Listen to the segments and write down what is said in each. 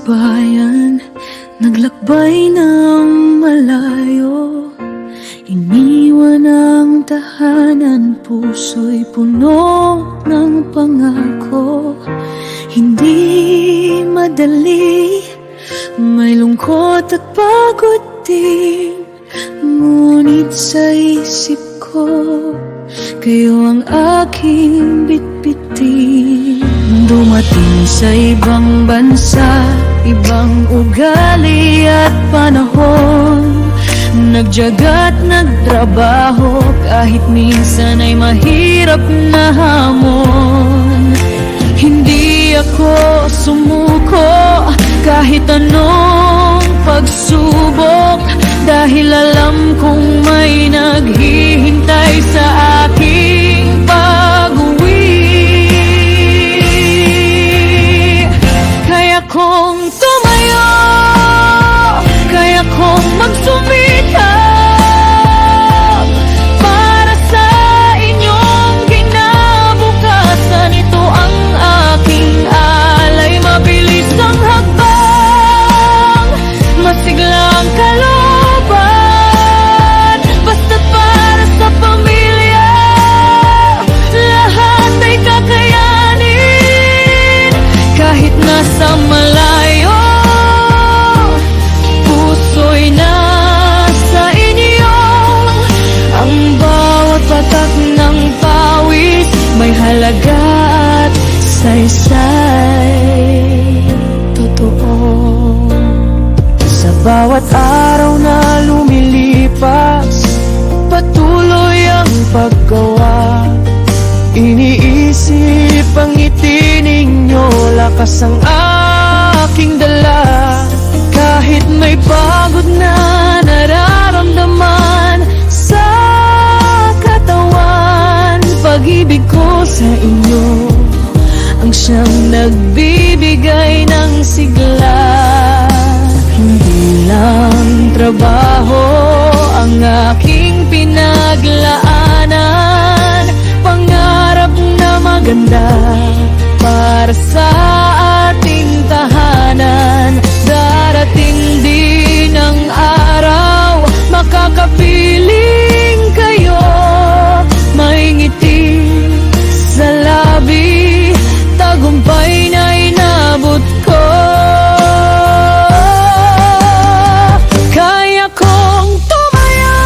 bayan, naglakbay ng malayo. Iniwan ang tahanan, puso'y puno ng pangako. Hindi madali, may lungkot at pagod din, ngunit sa isip ko, kayo ang aking bitbitin. Dumating sa ibang bansa, ibang ugali at panahon, nagtiyaga at nagtrabaho, kahit minsan ay mahirap na hamon. Hindi ako sumuko kahit anong pagsubok, dahil alam kong may naghihintay sa aking pag-uwi. Kaya kong tumayo, kaya kong magsumikap para sa inyong kinabukasan. Ito ang aking alay, mabilis ang hakbang, masigla ang kalooban, basta't para sa pamilya, lahat ay kakayanin. Kahit nasa malayo, puso'y nasa inyo. Ang bawat patak ng pawis may halaga at saysay. Totoo, sa bawat araw na lumilipas, patuloy ang paggawa. Iniisip ang ngiti ninyo, lakas ang aking dala. Kahit may pagod na nararamdaman sa katawan, pag-ibig ko sa inyo ang siyang nagbibigay ng sigla. Hindi lang trabaho ang aking pinaglaanan, pangarap na maganda para sa ating tahanan. Darating din ang araw, makakapiling kayo, may ngiti sa labi, tagumpay na inabot ko. Kaya kong tumayo,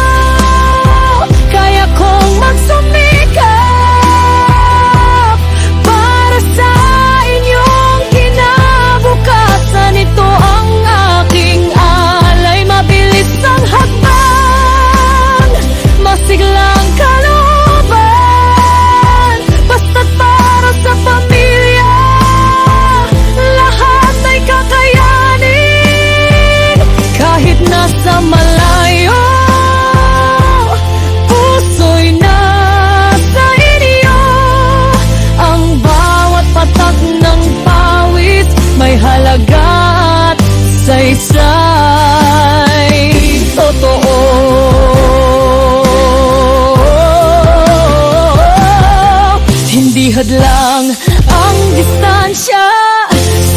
kaya kong magsumikap para sa inyong kinabukasan. Ito ang aking alay, mabilis ang hakbang, masigla ang kalooban, basta't para sa pamilya, lahat ay kakayanin. Kahit nasa malayo, puso'y nasa inyo. Ang bawat patak ng pawis may halaga at saysay. Totoo, hindi hadlang ang distansya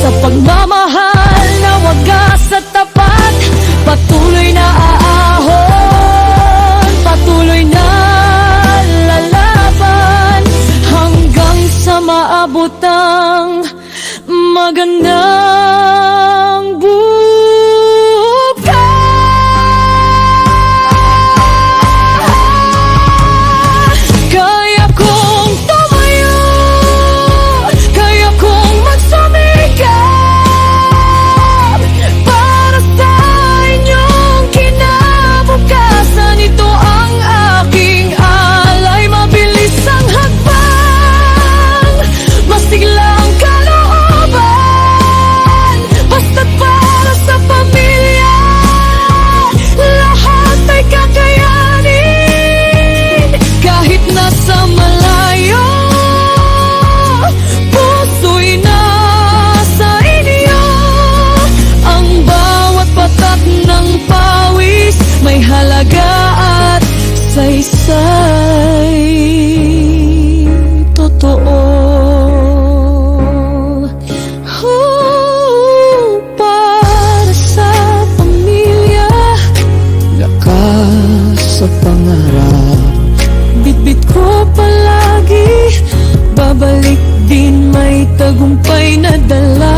sa pagmamahal na wagas at tapat. Patuloy na aahon, patuloy na lalaban, hanggang sa maabot ang magandang bukas. Kaya kong tumayo, kaya kong magsumikap para sa inyong kinabukasan. Ito ang aking alay, mabilis ang hakbang, masigla sa pangarap. Bitbit ko palagi, babalik din may tagumpay na dala.